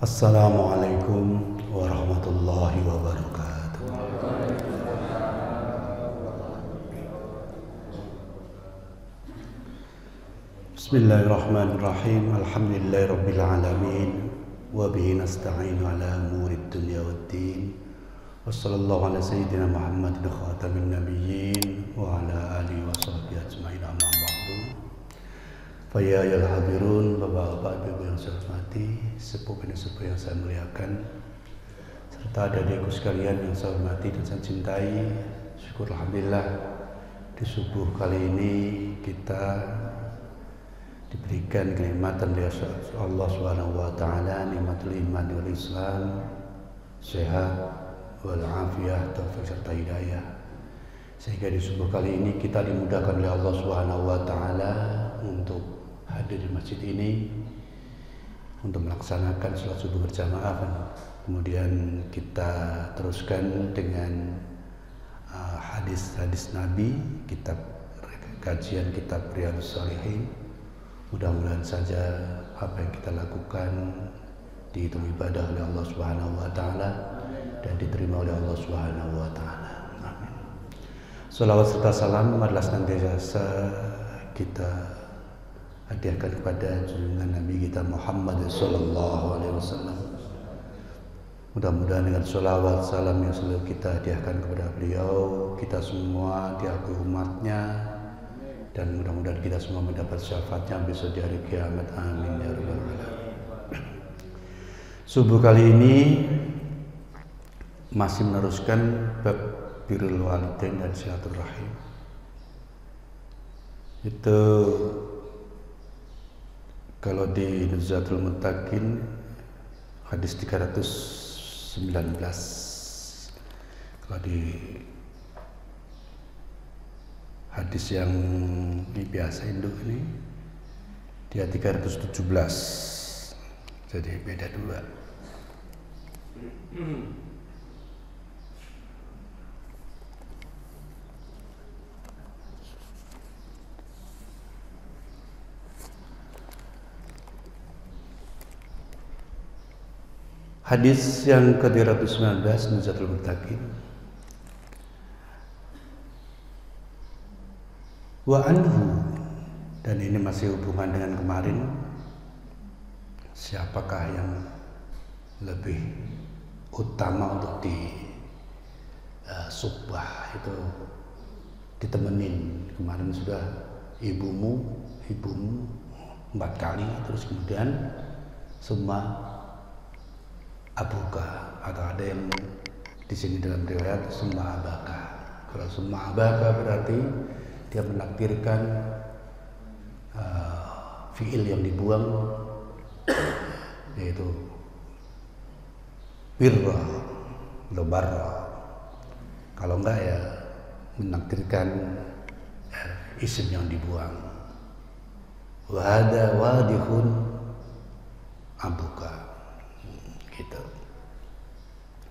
Assalamualaikum warahmatullahi wabarakatuh. Bismillahirrahmanirrahim. Alhamdulillahirabbil alamin wa bihi nasta'inu ala umurid dunya waddin. Wassallallahu ala sayyidina Muhammadin khatamin nabiyyin wa ala alihi wa sahbihi ajma'in amma ba'du. Faya ya hadirun, bapak-bapak, ibu yang saya hormati, sepupu dan sepupu yang saya muliakan, serta adik-adikku sekalian yang saya hormati dan saya cintai. Syukur alhamdulillah di subuh kali ini kita diberikan kenikmatan dari Allah Subhanahu wa taala, nikmatul iman wal Islam, sehat wal afiyah, taufik serta hidayah. Sehingga di subuh kali ini kita dimudahkan oleh Allah Subhanahu wa taala untuk hadir di masjid ini untuk melaksanakan sholat subuh berjamaah. Kemudian kita teruskan dengan hadis-hadis Nabi, kajian kitab Riyadhus Shalihin. Mudah-mudahan saja apa yang kita lakukan dihitung ibadah oleh Allah Subhanahu wa taala dan diterima oleh Allah Subhanahu wa taala. Amin. Shalawat serta salam adalah senantiasa kita hadiahkan kepada junjungan Nabi kita Muhammad sallallahu alaihi wasallam. Mudah-mudahan dengan sholawat salam yang selalu kita hadiahkan kepada beliau, kita semua diakui umatnya, dan mudah-mudahan kita semua mendapat syafaatnya besok di hari kiamat. Amin ya rabbal alamin. Subuh kali ini masih meneruskan bab birrul walidain dan silaturahim. Itu kalau di Nuzhatul Muttaqin hadis 319, kalau di hadis yang biasa induk ini dia 317, jadi beda dua. Hadis yang ke-319 Nuzhatul Muttaqin. Wa anhu, dan ini masih hubungan dengan kemarin, siapakah yang lebih utama untuk di subbah itu ditemenin. Kemarin sudah ibumu 4 kali, terus kemudian semua abuka, atau ada yang di sini dalam riwayat summa abaka. Kalau summa abaka berarti dia menakdirkan fiil yang dibuang, yaitu birra atau barra. Kalau enggak ya menakdirkan isim yang dibuang. Wa hadza wadihun abuka, gitu.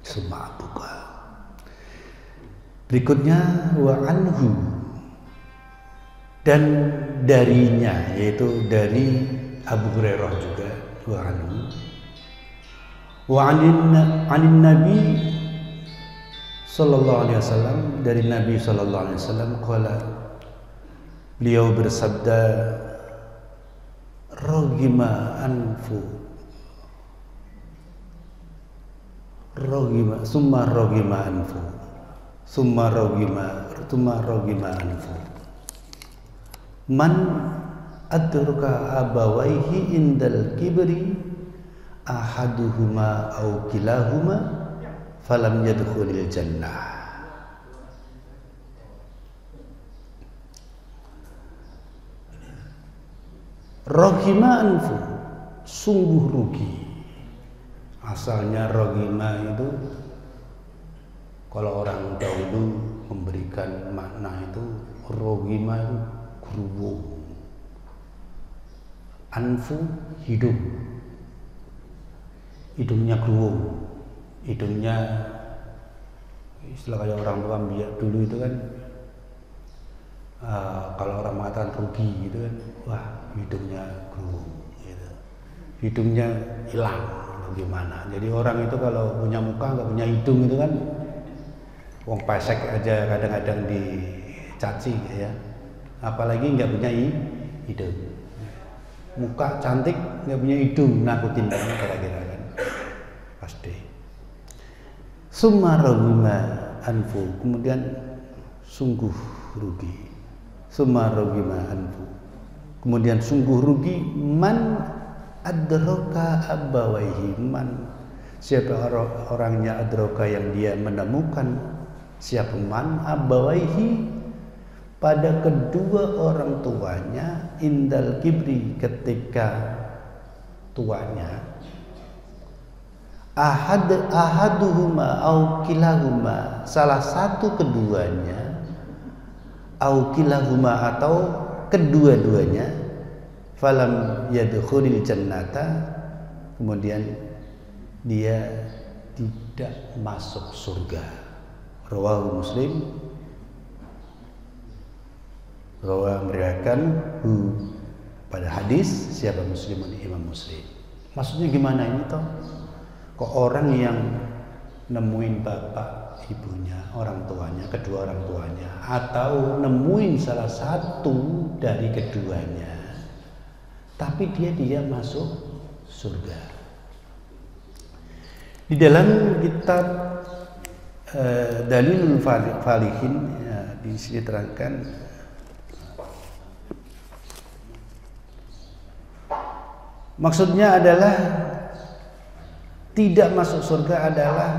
Summa abuka. Berikutnya wa anhu, dan darinya, yaitu dari Abu Hurairah juga, wa anhu. Wa anin Nabi sallallahu alaihi wasallam, dari Nabi sallallahu alaihi wasallam, qala, beliau bersabda, rogima anfu, summa rogima anfu, summa rogima anfu, man adruka abawaihi indal kibri ahaduhuma au kilahuma falam yadkhulil jannah. Rogima anfu, sungguh rugi. Asalnya rogima itu, kalau orang dahulu memberikan makna itu, rogima itu kerubung, anfu hidung, hidungnya kerubung, hidungnya istilah kayak orang tua biak dulu itu kan, kalau orang mengatakan rugi gitu kan, wah hidungnya kerubung, gitu. Hidungnya hilang, gimana. Jadi orang itu kalau punya muka nggak punya hidung itu kan, wong pesek aja kadang-kadang dicaci ya, apalagi nggak punya hidung. Muka cantik nggak punya hidung, nakutin banget kira-kira kan, pasti. Summa raghima anfu, kemudian sungguh rugi. Summa raghima anfu, kemudian sungguh rugi man adraka abawaihi, man siapa orangnya adraka yang dia menemukan, siapa man abawaihi pada kedua orang tuanya, indal kibri ketika tuanya, ahaduhuma au kilahuma salah satu keduanya, au kilahuma atau kedua-duanya, falam yadkhulil jannata, kemudian dia tidak masuk surga. Rawahu Muslim, rawa meriwayatkan pada hadis siapa Muslimun, Imam Muslim. Maksudnya gimana ini toh? Kok orang yang nemuin bapak ibunya, orang tuanya, kedua orang tuanya, atau nemuin salah satu dari keduanya, tapi dia masuk surga. Di dalam kitab Dalilul Falihin ya, di sini terangkan maksudnya adalah tidak masuk surga adalah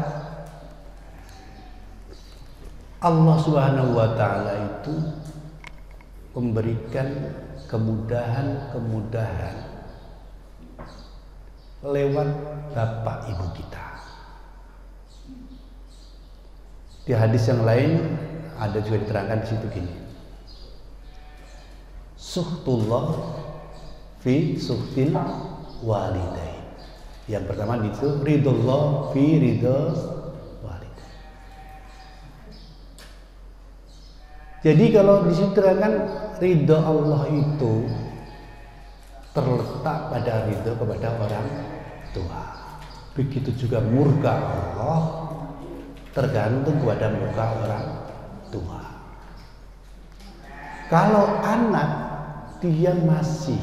Allah Subhanahu wa taala itu memberikan kemudahan-kemudahan lewat bapak ibu kita. Di hadis yang lain ada juga diterangkan di situ gini. Suhtullah fi suhtil walidain. Yang pertama itu ridullah fi ridho walidain. Jadi kalau di situ terangkan ridho Allah itu terletak pada ridho kepada orang tua. Begitu juga murka Allah tergantung kepada murka orang tua. Kalau anak dia masih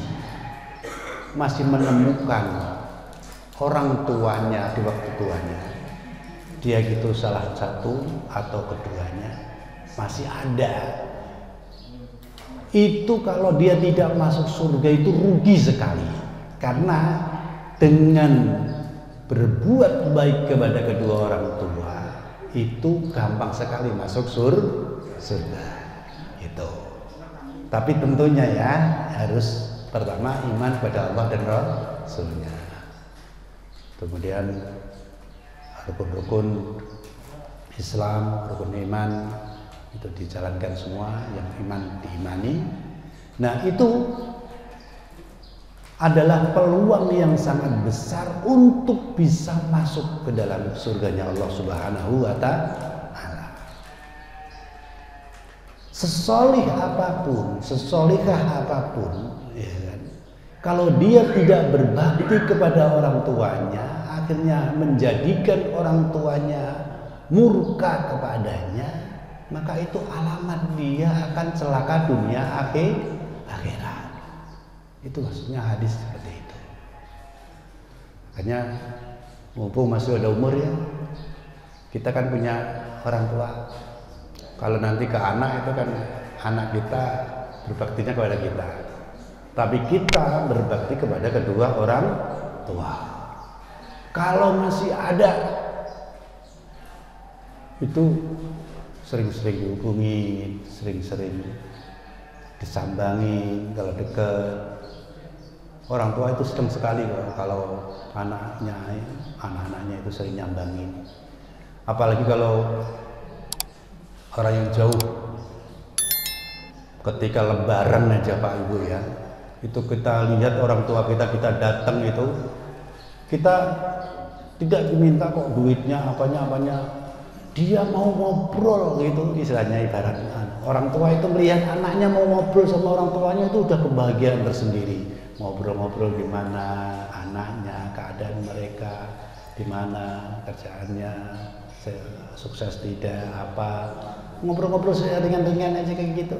menemukan orang tuanya di waktu tuanya, dia gitu salah satu atau keduanya masih ada, itu kalau dia tidak masuk surga itu rugi sekali, karena dengan berbuat baik kepada kedua orang tua itu gampang sekali masuk surga itu. Tapi tentunya ya harus pertama iman pada Allah dan Rasulnya, kemudian rukun-rukun Islam, rukun iman itu dijalankan semua, yang iman diimani. Nah itu adalah peluang yang sangat besar untuk bisa masuk ke dalam surganya Allah Subhanahu wa ta'ala. Sesolih apapun, sesolihah apapun, ya kan? Kalau dia tidak berbakti kepada orang tuanya, akhirnya menjadikan orang tuanya murka kepadanya, maka itu alamat dia akan celaka dunia akhirat. Itu maksudnya hadis seperti itu. Makanya mumpung masih ada umur ya, kita kan punya orang tua. Kalau nanti ke anak itu kan anak kita berbaktinya kepada kita, tapi kita berbakti kepada kedua orang tua. Kalau masih ada, itu sering-sering dihubungi, sering-sering disambangi. Kalau dekat orang tua itu senang sekali kalau anak-anaknya itu sering nyambangin. Apalagi kalau orang yang jauh, ketika lebaran aja Pak Ibu ya, itu kita lihat orang tua kita datang itu, kita tidak diminta kok duitnya apanya, dia mau ngobrol gitu, istilahnya ibaratnya orang tua itu melihat anaknya mau ngobrol sama orang tuanya itu udah kebahagiaan tersendiri. Ngobrol-ngobrol gimana anaknya, keadaan mereka, di mana kerjaannya, sukses tidak, apa, ngobrol-ngobrol ringan-ringan aja kayak gitu.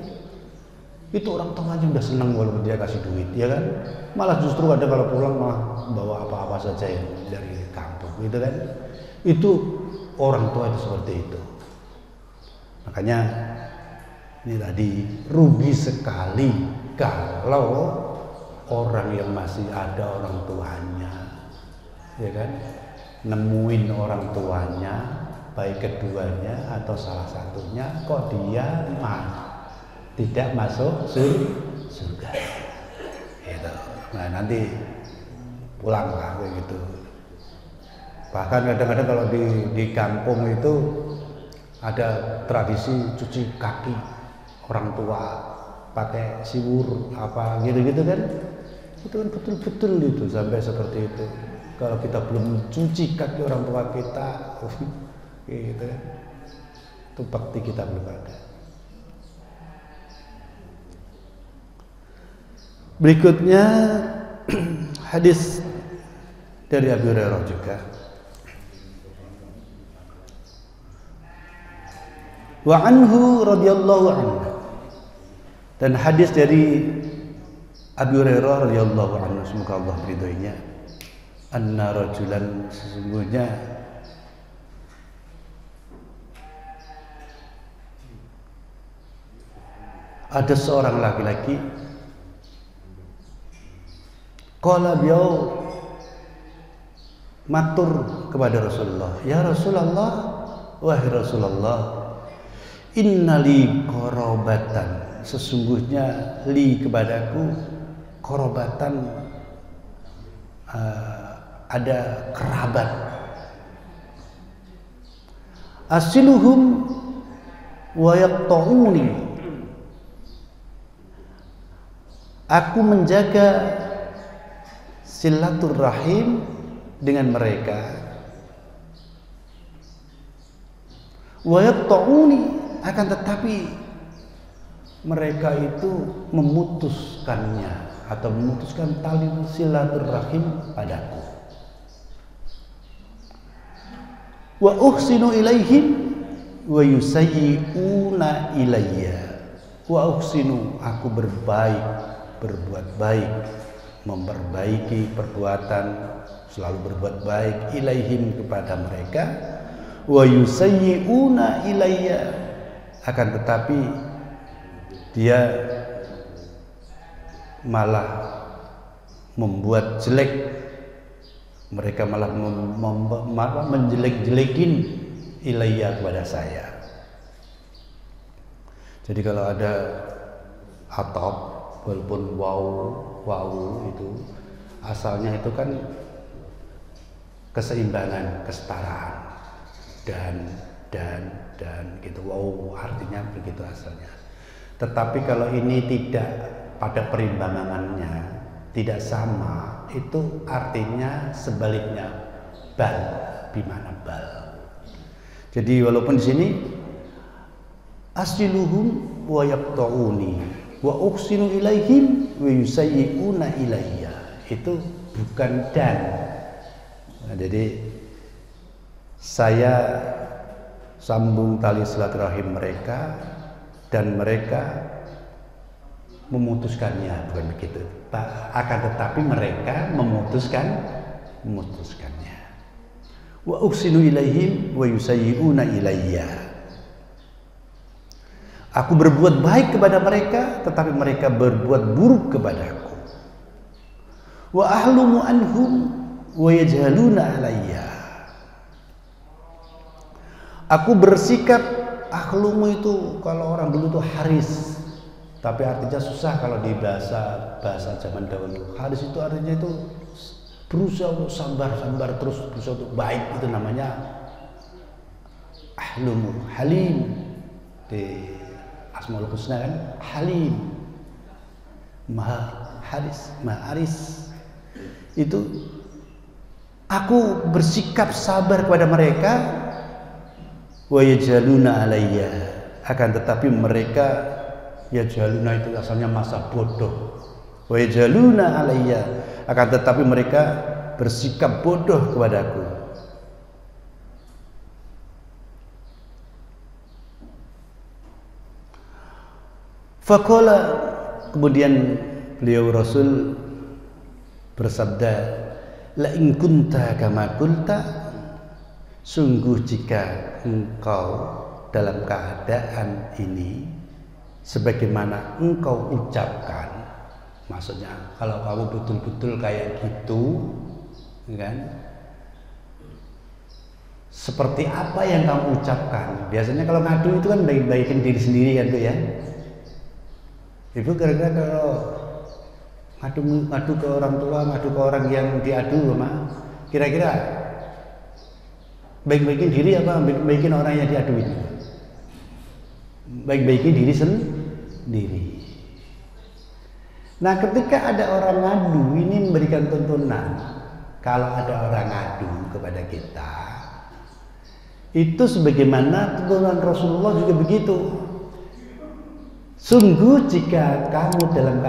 Itu orang tuanya udah senang walaupun dia kasih duit, ya kan? Malah justru ada kalau pulang malah bawa apa-apa saja yang dari kampung, gitu kan? Itu orang tua itu seperti itu. Makanya ini tadi rugi sekali kalau orang yang masih ada orang tuanya, ya kan? Nemuin orang tuanya, baik keduanya atau salah satunya, kok dia tidak masuk surga. Gitu. Nah nanti pulang lah kayak gitu. Bahkan kadang-kadang kalau di kampung itu ada tradisi cuci kaki orang tua pakai siwur apa gitu-gitu kan. Itu kan betul-betul itu sampai seperti itu. Kalau kita belum cuci kaki orang tua kita, gitu kan, itu bakti kita belum ada. Berikutnya hadis dari Abu Hurairah juga. Wa anhu radhiyallahu anhu. Dan hadis dari Abu Hurairah radhiyallahu anhu, semoga Allah meridhoinya, anna rajulan, sesungguhnya ada seorang laki-laki, qala beliau matur kepada Rasulullah, ya Rasulullah, wahai Rasulullah, innali qarabatan, sesungguhnya li kepadaku qarabatan, ada kerabat, asiluhum wa yaqta'uni, aku menjaga silaturahim dengan mereka, wa yaqta'uni, akan tetapi mereka itu memutuskannya atau memutuskan tali silaturahim padaku. Wa uhsinu ilaihim wa yusayyi'una ilayya. Wa uhsinu, aku berbuat baik, memperbaiki perbuatan, selalu berbuat baik, ilaihim kepada mereka, wa yusayyi'una ilayya, akan tetapi dia malah membuat jelek, mereka malah menjelek-jelekin ilayya kepada saya. Jadi kalau ada atop walaupun wawu itu asalnya itu kan keseimbangan, kesetaraan, dan gitu. Wow artinya begitu asalnya. Tetapi kalau ini tidak pada perimbangannya, tidak sama, itu artinya sebaliknya, bal, bimana bal. Jadi walaupun di sini asliluhum wa yaqta'uni wa uksinu ilaihim wa yusayyi'una ilayya, itu bukan dan. Nah, jadi saya sambung tali silaturahim mereka dan mereka memutuskannya, bukan begitu, akan tetapi mereka memutuskannya. Wa uksinu ilaihim wa yusayyi'una ilayya, aku berbuat baik kepada mereka tetapi mereka berbuat buruk kepadaku. Wa ahlumu anhum wa yajhaluna alayya, aku bersikap, ahlumu itu kalau orang dulu tuh haris, tapi artinya susah kalau di bahasa zaman dahulu. Haris itu artinya itu berusaha untuk sabar terus, berusaha untuk baik, itu namanya ahlumu. Halim di Asmaul Husna kan, Halim, Maha Haris, Maha Aris. Itu aku bersikap sabar kepada mereka, wa yajaluna alayya, akan tetapi mereka, yajaluna itu asalnya masa bodoh, wa yajaluna alayya, akan tetapi mereka bersikap bodoh kepadaku. Faqala, kemudian beliau Rasul bersabda, la in kunta kama qulta, sungguh jika engkau dalam keadaan ini sebagaimana engkau ucapkan, maksudnya kalau kamu betul-betul kayak gitu kan, seperti apa yang kamu ucapkan. Biasanya kalau ngadu itu kan baik-baikin diri sendiri kan tuh ya. Ibu kira-kira kalau ngadu ke orang tua, ngadu ke orang yang diadu sama, kira-kira baik-baikin diri apa baik-baikin orang yang diadu itu? Baik-baikin diri sendiri. Nah, ketika ada orang ngadu, ini memberikan tuntunan. Kalau ada orang ngadu kepada kita, itu sebagaimana tuntunan Rasulullah juga begitu. Sungguh jika kamu dalam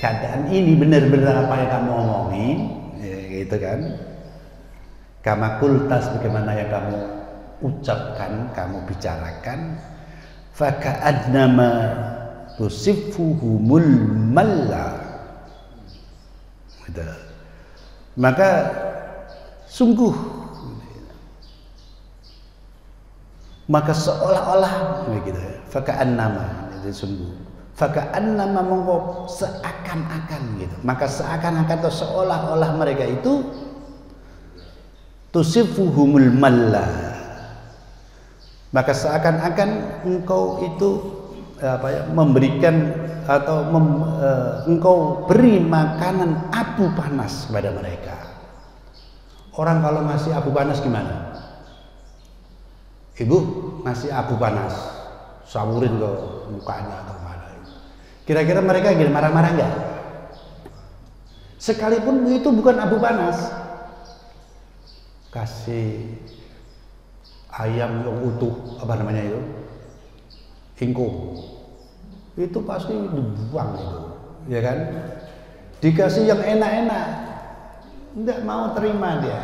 keadaan ini benar-benar apa yang kamu omongin, ya, gitu kan? Kama kultas, bagaimana yang kamu ucapkan, kamu bicarakan, faka'adnama tusifuhumul malla. Gitu. Maka sungguh, maka seolah-olah begitu, faka'annama, itu sungguh, faka'annama mongko seakan-akan gitu. Maka seakan-akan atau seolah-olah mereka itu tusifuhumul malla. Maka seakan-akan engkau itu memberikan atau engkau beri makanan abu panas kepada mereka. Orang kalau ngasih abu panas gimana? Ibu ngasih abu panas, saburin ke mukanya atau mana? Kira-kira mereka gini, marah-marah enggak? Sekalipun itu bukan abu panas, kasih ayam yang utuh, apa namanya itu, ingkung, itu pasti dibuang itu, ya kan? Dikasih yang enak-enak, nggak mau terima dia.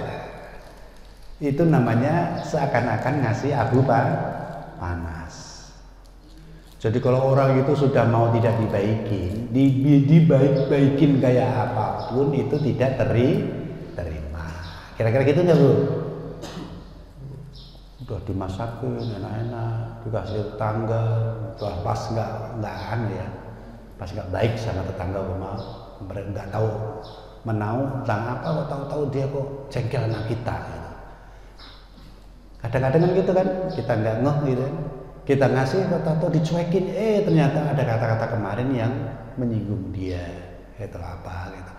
Itu namanya seakan-akan ngasih abu panas. Jadi kalau orang itu sudah mau tidak dibaikin, dibaik-baikin kayak apapun itu tidak terima. Kira-kira gitu nggak Bu? Udah dimasakin enak-enak, dikasih tetangga, pas nggak ya, pas nggak baik sama tetangga rumah, mereka nggak tahu menau tentang apa, kok tahu-tahu dia kok jengkel sama kita. Gitu. Kadang-kadang kan gitu kan, kita nggak ngeh gitu kan, kita ngasih kok tahu-tahu dicuekin, ternyata ada kata-kata kemarin yang menyinggung dia, itu apa gitu.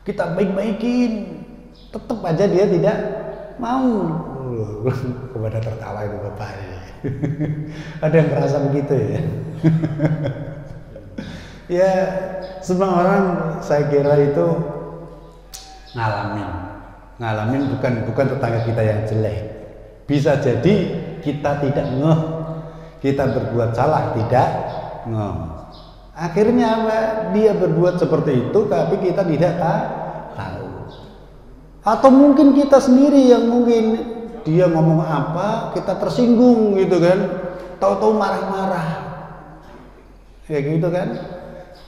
Kita baik-baikin, tetap aja dia tidak mau. Kepada tertawa itu bapak ini. Ada yang merasa begitu ya. Ya, semua orang saya kira itu ngalamin bukan tetangga kita yang jelek. Bisa jadi kita tidak ngeh, kita berbuat salah tidak ngeh. Akhirnya apa? Dia berbuat seperti itu tapi kita tidak tahu. Atau mungkin kita sendiri yang mungkin dia ngomong apa, kita tersinggung gitu kan, tahu-tahu marah-marah, ya gitu kan,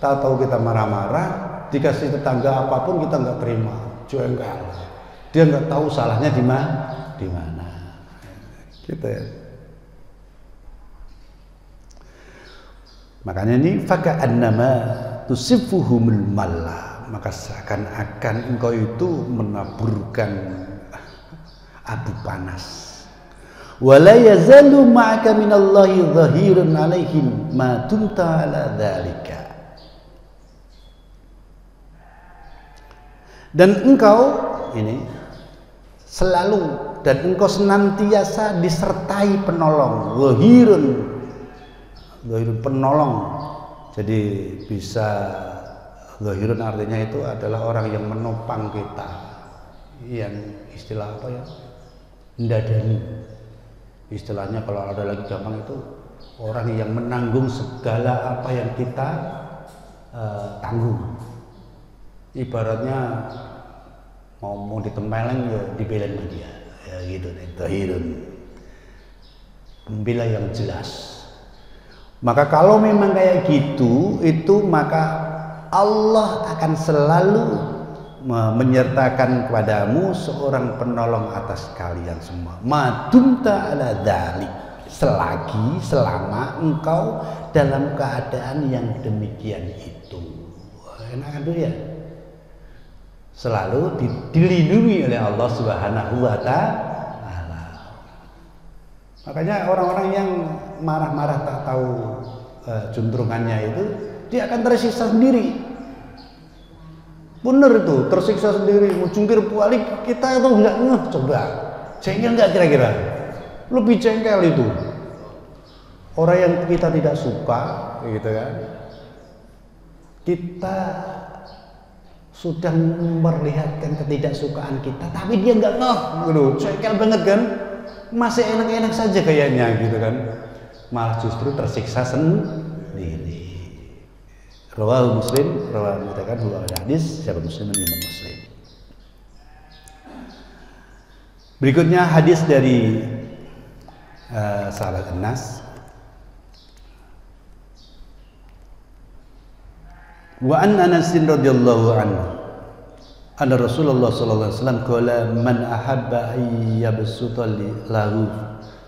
tahu-tahu kita marah-marah, dikasih tetangga apapun kita nggak terima, jengkel, dia nggak tahu salahnya di mana, gitu ya. Makanya ini faka'annama tusifuhumul malla, maka seakan-akan engkau itu menaburkan abu panas. Wala yazalu ma'aka minallahi dhahirun 'alaihim ma dumta 'ala dzalika. Dan engkau ini selalu dan engkau senantiasa disertai penolong, dhahirun penolong. Jadi bisa dhahirun artinya itu adalah orang yang menopang kita, yang istilah apa ya, ndadani. Istilahnya kalau ada lagi gampang itu orang yang menanggung segala apa yang kita tanggung. Ibaratnya mau ditempeleng ya dibelain sama dia, ya gitu nih, dhahirun, pembela yang jelas. Maka kalau memang kayak gitu, itu maka Allah akan selalu menyertakan kepadamu seorang penolong atas kalian semua. Madumta ala dzalik, selama engkau dalam keadaan yang demikian itu. Enak kan tuh ya? Selalu dilindungi oleh Allah Subhanahu wa taala. Makanya orang-orang yang marah-marah tak tahu juntrungannya itu, dia akan tersiksa sendiri. Bener itu, tersiksa sendiri. Mau jungkir balik kita itu nggak ngeh. Coba jengkel nggak kira-kira? Lebih jengkel itu orang yang kita tidak suka, gitu kan? Kita sudah memperlihatkan ketidaksukaan kita, tapi dia nggak ngeh, gitu. Jengkel banget kan? Masih enak-enak saja kayaknya, gitu kan? Malah justru tersiksa sendiri. Rawahu Muslim, rawahu mutakan dua hadis, siapa Muslim dan Imam Muslim. Berikutnya hadis dari sahabat Anas. Wa an Anas radhiyallahu anhu anna Rasulullah sallallahu alaihi wasallam qala man ahabba ayyabsuta lahu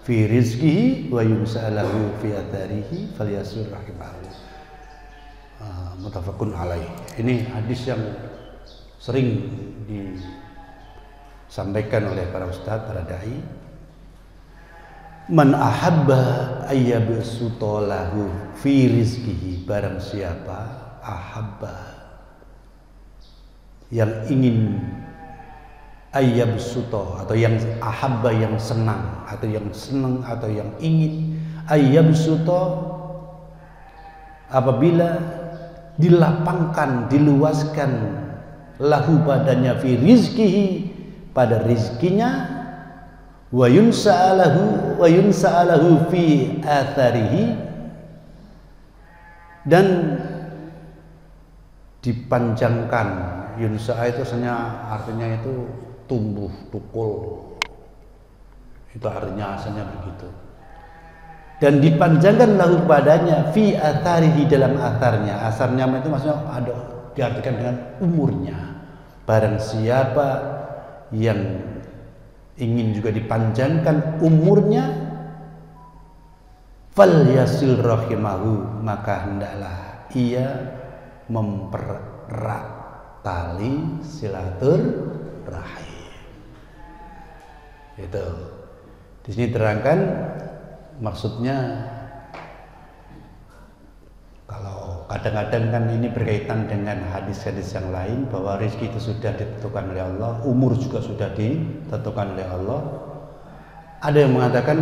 fi rizqihi wa yumsa'alahu fi atharihi falyasir rahimahu. Muttafaqun alaih. Ini hadis yang sering disampaikan oleh para ustadz, para dai. Man ahabba ayyabsuta lahu fi rizqihi, barang siapa ahabba yang ingin ayyabsuta, atau yang ahabba yang senang, atau yang senang, atau yang ingin ayyabsuta, apabila dilapangkan, diluaskan lahu badannya fi rizkihi, pada rizkinya, wa yunsa'alahu fi atharihi, dan dipanjangkan. Yunsa'a itu artinya itu tumbuh, tukul, itu artinya asalnya begitu. Dan dipanjangkan lahu padanya fi atharihi, dalam atharnya. Asarnya itu maksudnya ada diartikan dengan umurnya. Barang siapa yang ingin juga dipanjangkan umurnya, fal yasil rahimahu, maka hendaklah ia mempererat tali silaturahim. Itu di sini terangkan. Maksudnya, kalau kadang-kadang kan ini berkaitan dengan hadis-hadis yang lain, bahwa rezeki itu sudah ditentukan oleh Allah, umur juga sudah ditentukan oleh Allah. Ada yang mengatakan,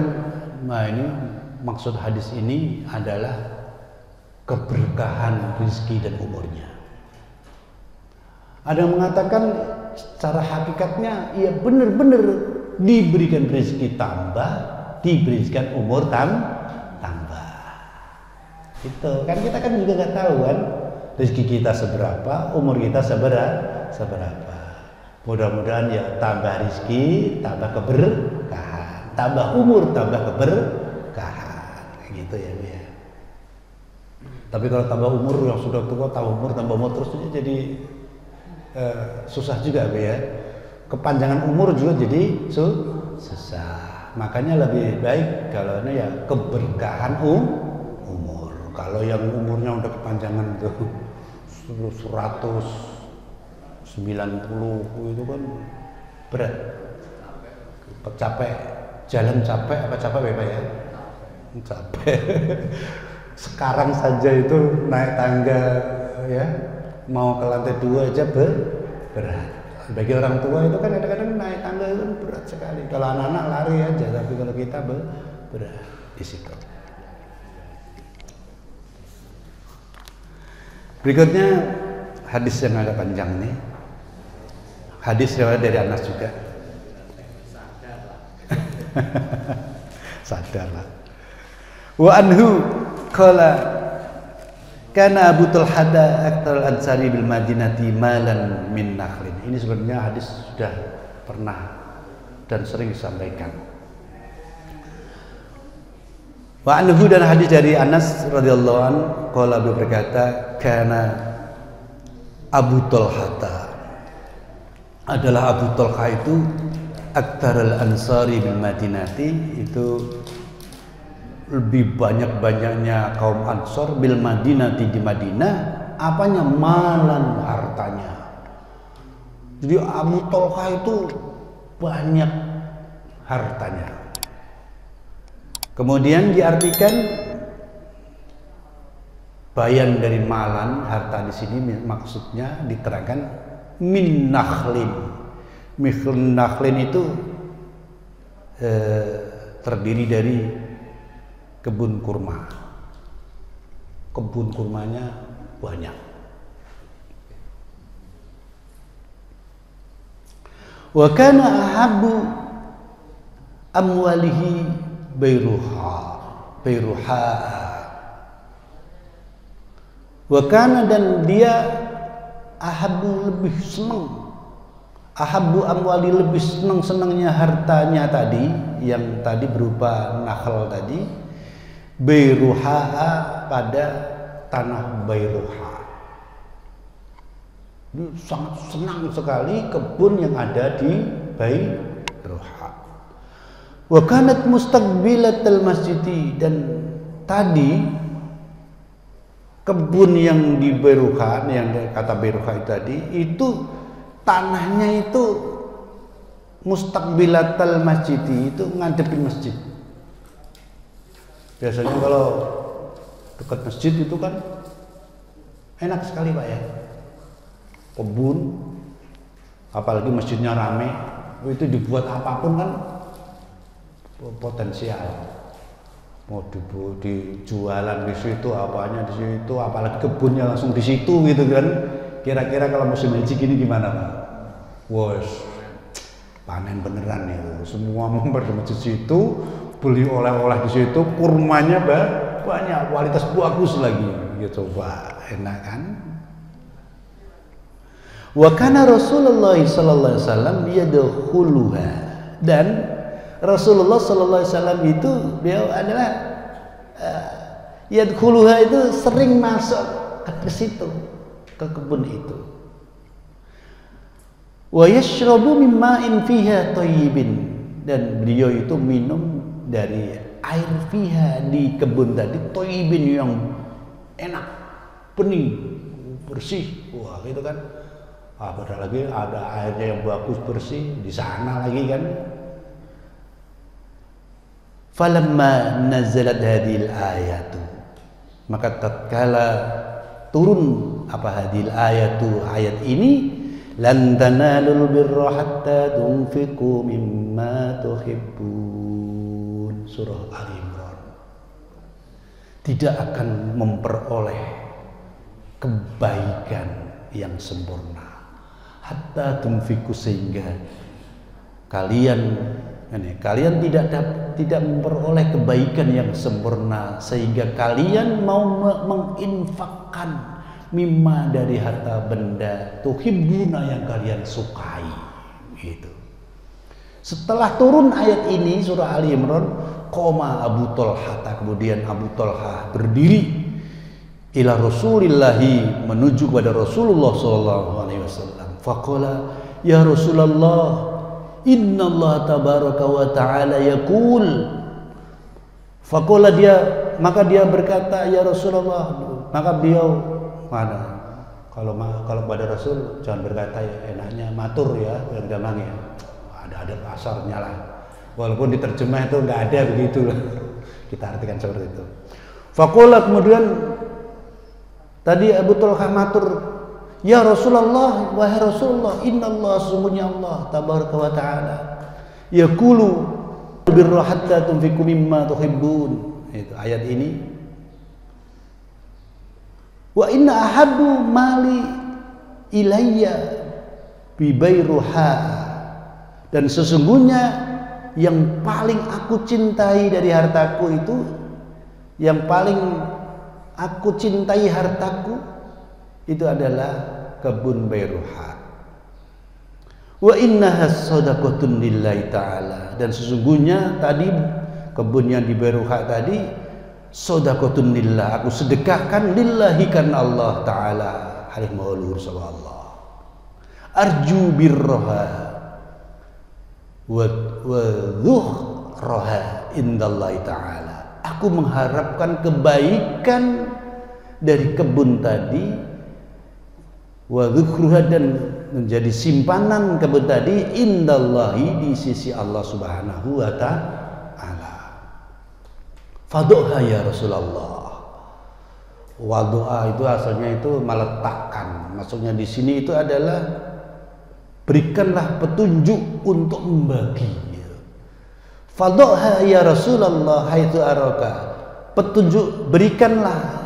nah ini maksud hadis ini adalah keberkahan rezeki dan umurnya. Ada yang mengatakan secara hakikatnya, ya benar-benar diberikan rezeki tambah, diberikan umur tambah. Itu kan kita kan juga nggak tahu kan rezeki kita seberapa, umur kita seberapa. Mudah-mudahan ya tambah rezeki, tambah keberkahan, tambah umur, tambah keberkahan, gitu ya Bu ya. Tapi kalau tambah umur yang sudah tua, tambah umur terus jadi susah juga Bu ya. Kepanjangan umur juga jadi susah. Makanya lebih baik kalau ini ya keberkahan umur. Kalau yang umurnya udah kepanjangan tuh 190 itu kan berat, capek, jalan capek apa capek Bapak ya? Capek. Sekarang saja itu naik tangga ya, mau ke lantai 2 aja berat. Bagi orang tua itu kan kadang-kadang naik tangga itu berat sekali. Kalau anak-anak lari aja, tapi kalau kita berat di situ. Berikutnya hadis yang agak panjang nih. Hadis riwayat dari Anas juga. Sadarlah. Wa anhu qala kana Abu Talhada aktsarul ansari bil Madinati malan min nakhlin. Ini sebenarnya hadis sudah pernah dan sering disampaikan. Wa anhu, dan hadis dari Anas radhiyallahu anhu qala, beliau berkata, kana Abu Talha, adalah Abu Talha itu aktsarul ansari bil Madinati, itu lebih banyak-banyaknya kaum Ansor bil Madinati, di Madinah, apanya, malan, hartanya. Jadi Abu Talha itu banyak hartanya. Kemudian diartikan bayan dari malan, harta di sini maksudnya diterangkan min nakhlin. Min nakhlin itu terdiri dari kebun kurma. Kebun kurmanya banyak. Wa kana ahabbu amwalihi Bayruha. Wa kana, dan dia ahabbu, lebih senang, ahabbu amwali, lebih senangnya hartanya tadi, yang tadi berupa nakhl tadi, Bayruha, pada tanah Bayruha. Dia sangat senang sekali kebun yang ada di Bayruha. Wa kanat mustaqbilatal masjid, dan tadi kebun yang di Bayruha, yang kata Bayruha itu tadi, itu tanahnya itu mustaqbilatal masjid, itu ngadepin masjid. Biasanya kalau dekat masjid itu kan enak sekali Pak ya, kebun, apalagi masjidnya rame, itu dibuat apapun kan potensial. Mau dijualan di situ, apanya di situ, apalagi kebunnya langsung di situ gitu kan. Kira-kira kalau musim haji gini gimana Pak? Wos, panen beneran nih. Semua member di masjid situ, beli oleh-oleh di situ, kurmanya banyak, kualitas bagus lagi. Gitu Pak, enak kan? Wa kana Rasulullah sallallahu alaihi wasallam yadkhuluha, dan Rasulullah sallallahu alaihi wasallam itu beliau adalah yadkhuluha, itu sering masuk ke situ, ke kebun itu. Wa yashrabu mimma'in fiha thayyibin, dan beliau itu minum dari air fiha, di kebun tadi, thayyibin, yang enak, bening, bersih. Wah, gitu kan. Padahal lagi ada airnya yang bagus, bersih di sana lagi kan. Falamma nazalat hadhil ayatu, maka tatkala turun hadhil ayatu, ayat ini, lan tanalul birra hatta tunfiqu mimma tuhibbun, surah Al-Imran, tidak akan memperoleh kebaikan yang sempurna hatta tunfiqu, sehingga kalian tidak memperoleh kebaikan yang sempurna, sehingga kalian mau menginfakkan mimma, dari harta benda, tuhibbuna, yang kalian sukai. Gitu. Setelah turun ayat ini, surah Ali Imran, qoma Abu Talha, kemudian Abu Talha berdiri, ila Rasulillahi, menuju kepada Rasulullah sallallahu alaihi wasallam. Faqala, ya Rasulullah, inna Allah tabaraka wa ta'ala yaqul. Faqala, maka dia berkata, ya Rasulullah, maka beliau, mana kalau pada Rasul jangan berkata ya enaknya matur ya, yang gampangnya ada pasarnya lah, walaupun diterjemah itu nggak ada begitu lah, kita artikan seperti itu. Faqala, kemudian tadi Abu Talha matur, ya Rasulullah, wahai Rasulullah, innallaha, sesungguhnya Allah tabaraka wa ta'ala yaqulu birra hatta tunfiqu mimma tuhibbun. Itu ayat ini. Wa inna ahabbu mali ilayya bi Bayruha, dan sesungguhnya yang paling aku cintai dari hartaku itu, yang paling aku cintai hartaku itu adalah kebun Bayruha. Wa innaha shadaqatun lillahi ta'ala, dan sesungguhnya tadi kebun yang di Bayruha tadi Sedekatun lillah, aku sedekahkan lillahi karena Allah Ta'ala alih maulur sama Allah. Arju birroha wa dhuhroha indallahi ta'ala, aku mengharapkan kebaikan dari kebun tadi, wa dhuhroha, dan menjadi simpanan kebun tadi, indallahi, di sisi Allah Subhanahu wa ta'ala. Faduha ya Rasulullah. Wadu'a itu asalnya itu meletakkan. Maksudnya di sini itu adalah berikanlah petunjuk untuk membagi. Faduha ya Rasulullah haitsu araka. Petunjuk, berikanlah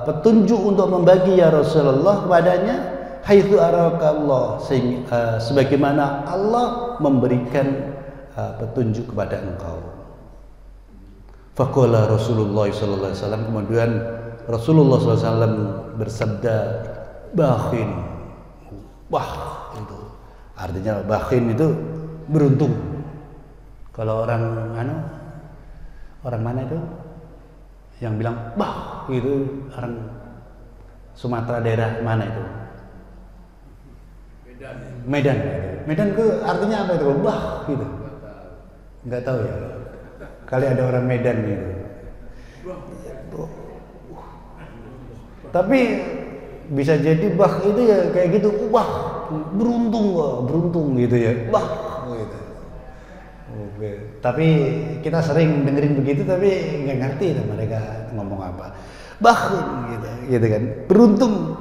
petunjuk untuk membagi ya Rasulullah kepadanya, haitsu araka Allah, sebagaimana Allah memberikan petunjuk kepada engkau. Faqala Rasulullah sallallahu alaihi wasallam, kemudian Rasulullah sallallahu alaihi wasallam bersabda, bakhin. Itu artinya bakhin itu beruntung. Kalau orang mana itu yang bilang bah itu orang Sumatera daerah mana itu? Medan. Medan itu artinya apa itu? Bah gitu. Enggak tahu ya. Kali ada orang Medan gitu. Tapi bisa jadi bah itu ya kayak gitu, beruntung gitu ya, gitu. Oke. Tapi kita sering dengerin begitu, tapi nggak ngerti mereka ngomong apa. Gitu kan, beruntung.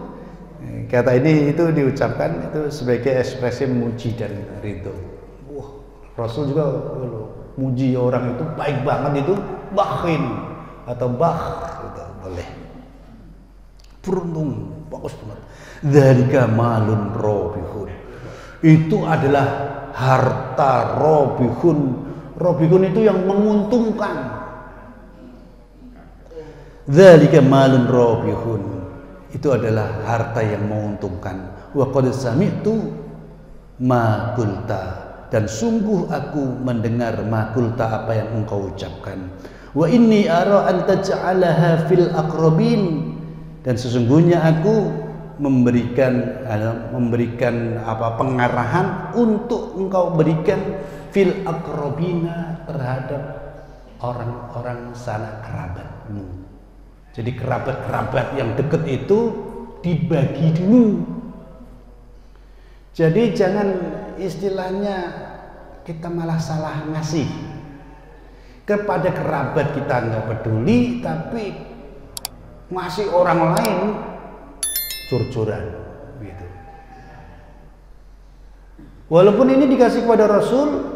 Kata ini itu diucapkan itu sebagai ekspresi memuji dan ridho. Rasul juga muji orang itu baik banget itu, bakhin atau gitu, boleh. Beruntung, bagus banget. Dzalika malun robihun. Itu adalah harta robihun. Robihun itu yang menguntungkan. Dzalika malun robihun. Itu adalah harta yang menguntungkan. Wa qad sami'tu ma qulta, dan sungguh aku mendengar ma qulta, apa yang engkau ucapkan. Wa inni ara an taj'alaha fil aqrabin, dan sesungguhnya aku memberikan pengarahan untuk engkau berikan fil aqrabina, terhadap orang-orang sanak kerabatmu. Jadi kerabat-kerabat yang dekat itu dibagi dulu. Jadi jangan istilahnya kita malah salah ngasih kepada kerabat, kita nggak peduli, tapi ngasih orang lain cur-curan gitu. Walaupun ini dikasih kepada Rasul,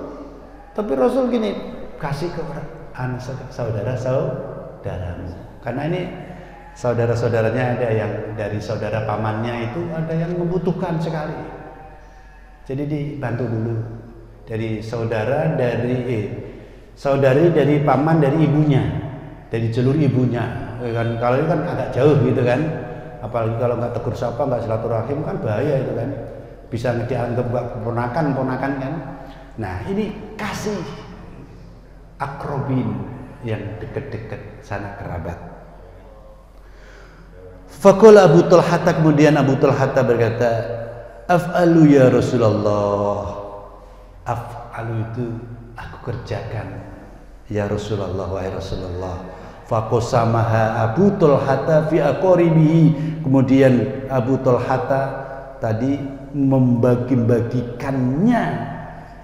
tapi Rasul gini, kasih ke orang saudara-saudaramu. Karena ini saudara-saudaranya ada yang dari saudara pamannya itu ada yang membutuhkan sekali. Jadi dibantu dulu dari saudari dari paman, dari ibunya, dari jalur ibunya. Kan kalau ini kan agak jauh gitu kan. Apalagi kalau nggak tegur sapa, nggak silaturahim kan bahaya itu kan. Bisa dianggap ponakan kan. Nah, ini kasih akrobin yang dekat-dekat sanak kerabat. Faqala Abu Talhata, kemudian Abu Talhata berkata, af'alu ya Rasulullah. Af'alu itu aku kerjakan ya Rasulullah, wahai Rasulullah. Faqasamaha Abu Talhata fi aqaribihi, kemudian Abu Talhata tadi membagi-bagikannya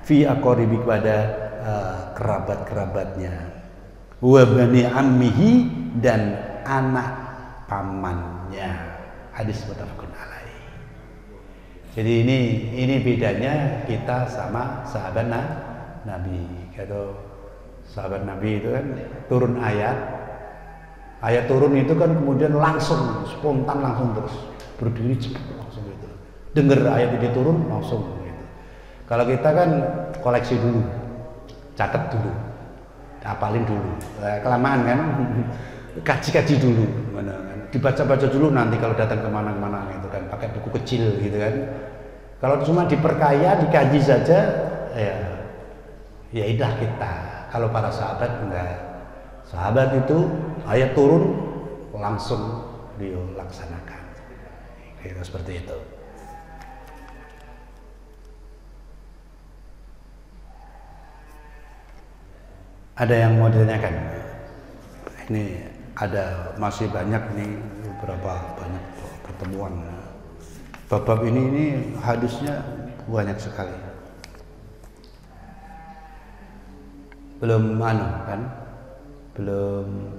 fi aqaribi, kepada kerabat-kerabatnya, wa bani ammihi, dan anak pamannya. Hadis muttafaqun alaih. Jadi ini bedanya kita sama sahabat Nabi. Kalau sahabat Nabi itu kan turun ayat turun itu kan kemudian langsung spontan, langsung terus berdiri cepat langsung gitu. Dengar ayat ini turun langsung gitu. Kalau kita kan koleksi dulu, catat dulu, hafalin dulu, kelamaan kan, kaji dulu, dibaca-baca dulu, nanti kalau datang kemana-mana gitu kan, pakai buku kecil gitu kan. Kalau cuma diperkaya, dikaji saja, ya idah kita. Kalau para sahabat enggak. Sahabat itu ayat turun langsung dilaksanakan. Kira seperti itu. Ada yang mau ditanyakan? Ini ada masih banyak nih, beberapa banyak pertemuan. Bab ini hadisnya banyak sekali. Belum kan? Belum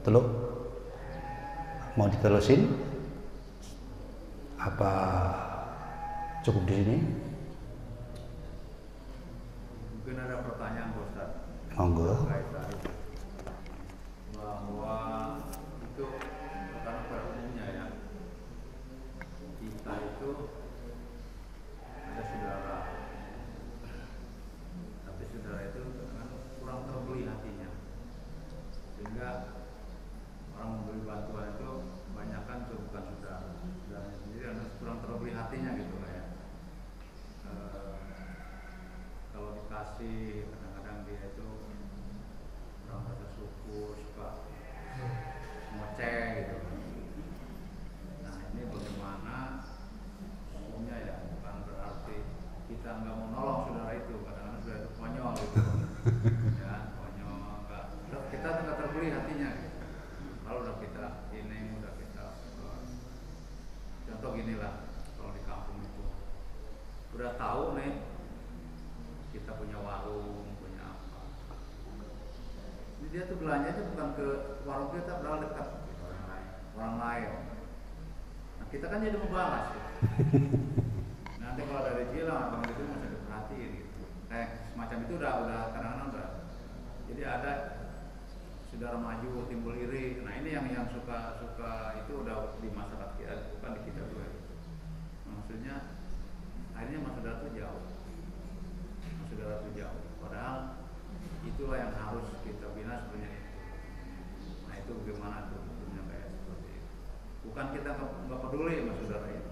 teluk? Mau diterusin? Apa cukup di sini? Mungkin ada pertanyaan Pak Ustaz. Monggo. Bahwa itu karena pada umumnya ya, kita itu ada saudara, tapi saudara itu kan kurang terbeli hatinya, sehingga orang memberi bantuan itu kebanyakan itu bukan saudaranya sendiri, karena kurang terbeli hatinya gitu kayak kalau dikasih kadang-kadang dia itu kurang rasa syukur, suka ngoceh gitu. Nah ini bagaimana hukumnya ya, bukan berarti kita nggak mau nolong saudara itu, kadang-kadang saudara itu konyol gitu ya, konyol nggak, kita nggak terbeli hatinya gitu. Kalau udah kita ini udah kita contoh gini lah, kalau di kampung itu udah tahu nih kita punya warung, punya apa, ini dia tuh belanjanya bukan ke warung kita, padahal dekat gitu, orang lain. Nah kita kan jadi membalas gitu. Nanti kalau dari Jila abang itu masih diperhatiin gitu, kayak semacam itu udah kadang-kadang udah jadi ada saudara maju timbul iri. Nah ini yang suka itu udah di masyarakat kita, bukan di kita juga gitu. Maksudnya akhirnya mas saudara tuh jauh, padahal itulah yang harus kita bina sebenarnya itu. Nah itu bagaimana tuh hukumnya kayak seperti itu. Bukan kita nggak peduli sama saudara itu.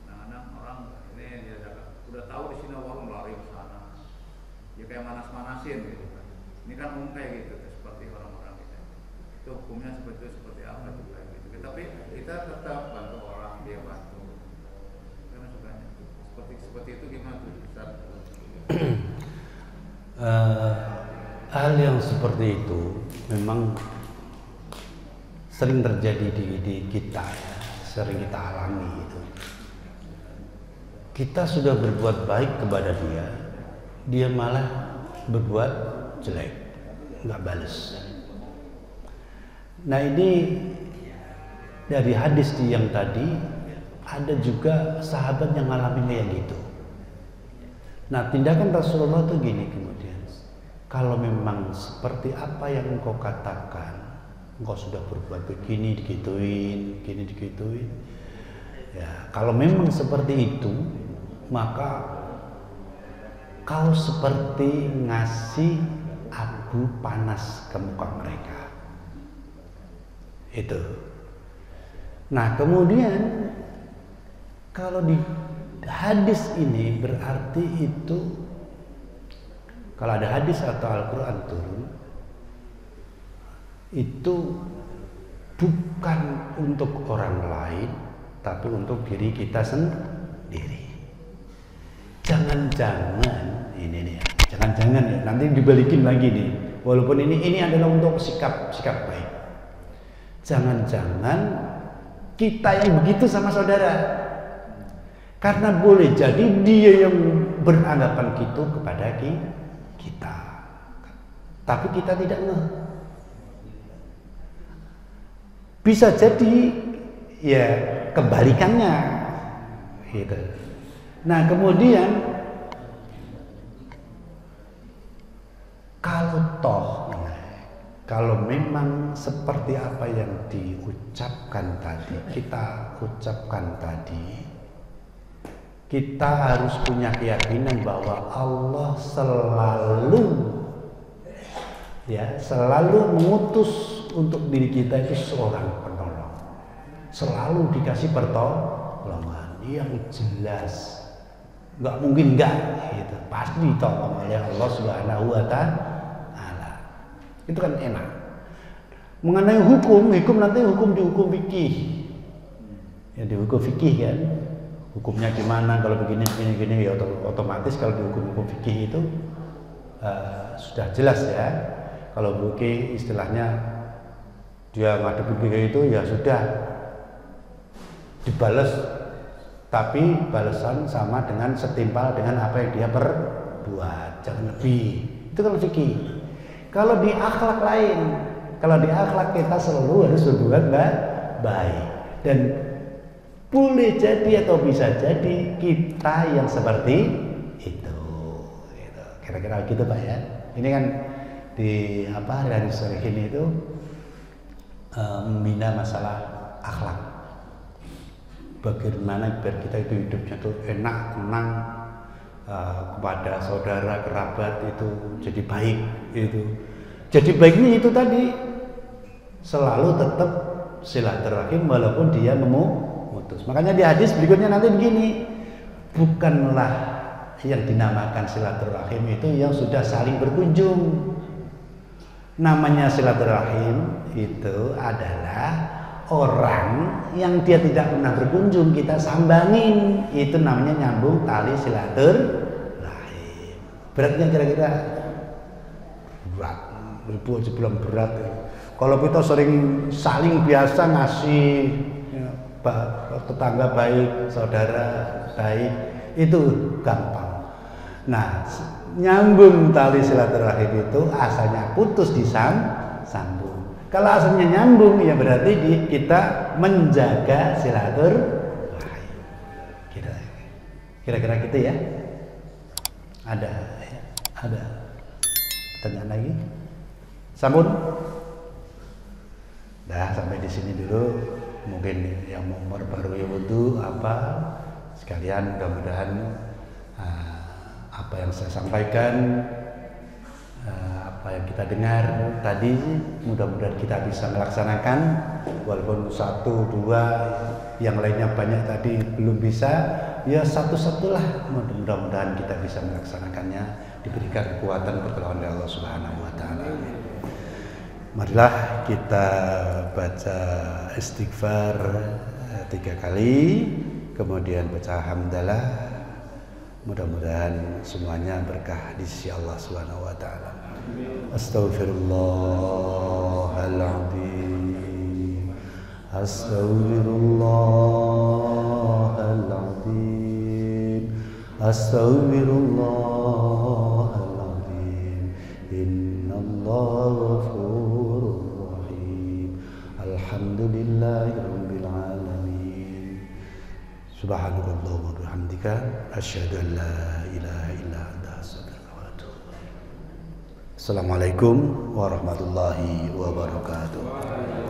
Kadang-kadang orang ini dia udah tahu di sini warung lari ke sana, dia kayak manas-manasin gitu kan. Ini kan umum kayak gitu, seperti orang-orang kita. Itu hukumnya seperti apa juga gitu. Tapi kita tetap bantu orang, dia bantu. Karena sukanya seperti itu gimana tuh Ustaz? Hal yang seperti itu memang sering terjadi di kita ya, sering kita alami itu. Kita sudah berbuat baik kepada dia malah berbuat jelek, nggak balas. Nah ini dari hadis yang tadi ada juga sahabat yang ngalamin kayak gitu. Nah tindakan Rasulullah tuh gini kemudian, kalau memang seperti apa yang engkau katakan, engkau sudah berbuat begini digituin, ya kalau memang seperti itu, maka kau seperti ngasih abu panas ke muka mereka. Itu. Nah kemudian kalau di hadis ini berarti itu, kalau ada hadis atau Al-Quran turun, itu bukan untuk orang lain, tapi untuk diri kita sendiri. Jangan-jangan ini nih, jangan-jangan ya, nanti dibalikin lagi nih. Walaupun ini adalah untuk sikap baik. Jangan-jangan kita yang begitu sama saudara. Karena boleh jadi dia yang beranggapan gitu kepada kita, tapi kita tidak ngeh. Bisa jadi ya kebalikannya gitu. Nah kemudian kalau memang seperti apa yang diucapkan tadi, kita ucapkan tadi, kita harus punya keyakinan bahwa Allah selalu mengutus untuk diri kita itu seorang penolong. Selalu dikasih pertolongan yang jelas. nggak mungkin nggak, gitu. Pasti ditolong oleh Allah Subhanahu wa Ta'ala. Itu kan enak. Mengenai hukum nanti hukum di hukum fikih. Ya di hukum fikih kan. Hukumnya gimana kalau begini ya otomatis kalau di hukum fikih itu sudah jelas ya. Kalau fikih istilahnya dia ngadepi fikih itu ya sudah dibalas, tapi balasan sama dengan setimpal dengan apa yang dia perbuat, jangan lebih. Itu kalau fikih. Kalau di akhlak lain, kalau di akhlak kita selalu harus berbuat baik, dan boleh jadi atau bisa jadi kita yang seperti itu. Gitu. Kira-kira gitu Pak ya. Ini kan di Riyadhus Shalihin itu membina masalah akhlak. Bagaimana biar kita itu hidupnya tuh enak, tenang, kepada saudara, kerabat itu jadi baik itu. Jadi baiknya itu tadi selalu tetap silaturahim walaupun dia memutus. Makanya di hadis berikutnya nanti begini, bukanlah yang dinamakan silaturahim itu yang sudah saling berkunjung. Namanya silaturahim itu adalah orang yang dia tidak pernah berkunjung kita sambangin, itu namanya nyambung tali silaturahim. Beratnya kira-kira berat, ribu aja belum berat. Kalau kita sering saling biasa ngasih ya, tetangga baik, saudara baik, itu gampang. Nah, nyambung tali silaturahim itu asalnya putus disambung. Kalau asalnya nyambung ya berarti kita menjaga silaturahim. Kira-kira gitu ya. Ada pertanyaan lagi? Sampun? Dah sampai di sini dulu. Mungkin yang mau memperbarui wudu sekalian mudah-mudahan apa yang saya sampaikan, apa yang kita dengar tadi mudah-mudahan kita bisa melaksanakan, walaupun 1, 2 yang lainnya banyak tadi belum bisa, ya satu-satulah mudah-mudahan kita bisa melaksanakannya, diberikan kekuatan pertolongan dari Allah Subhanahu wa Ta'ala. Marilah kita baca istighfar 3 kali, kemudian baca hamdalah. Mudah-mudahan semuanya berkah di sisi Allah Subhanahu wa Ta'ala. Astaghfirullahaladzim, astaghfirullahaladzim, astaghfirullahaladzim. Innallaha ghafurur rahim. Alhamdulillahirabbil alamin. Subhanakallahumma wa bihamdika asyhadu an la ilaha illa anta astaghfiruka wa atubu ilaik. Assalamualaikum warahmatullahi wabarakatuh.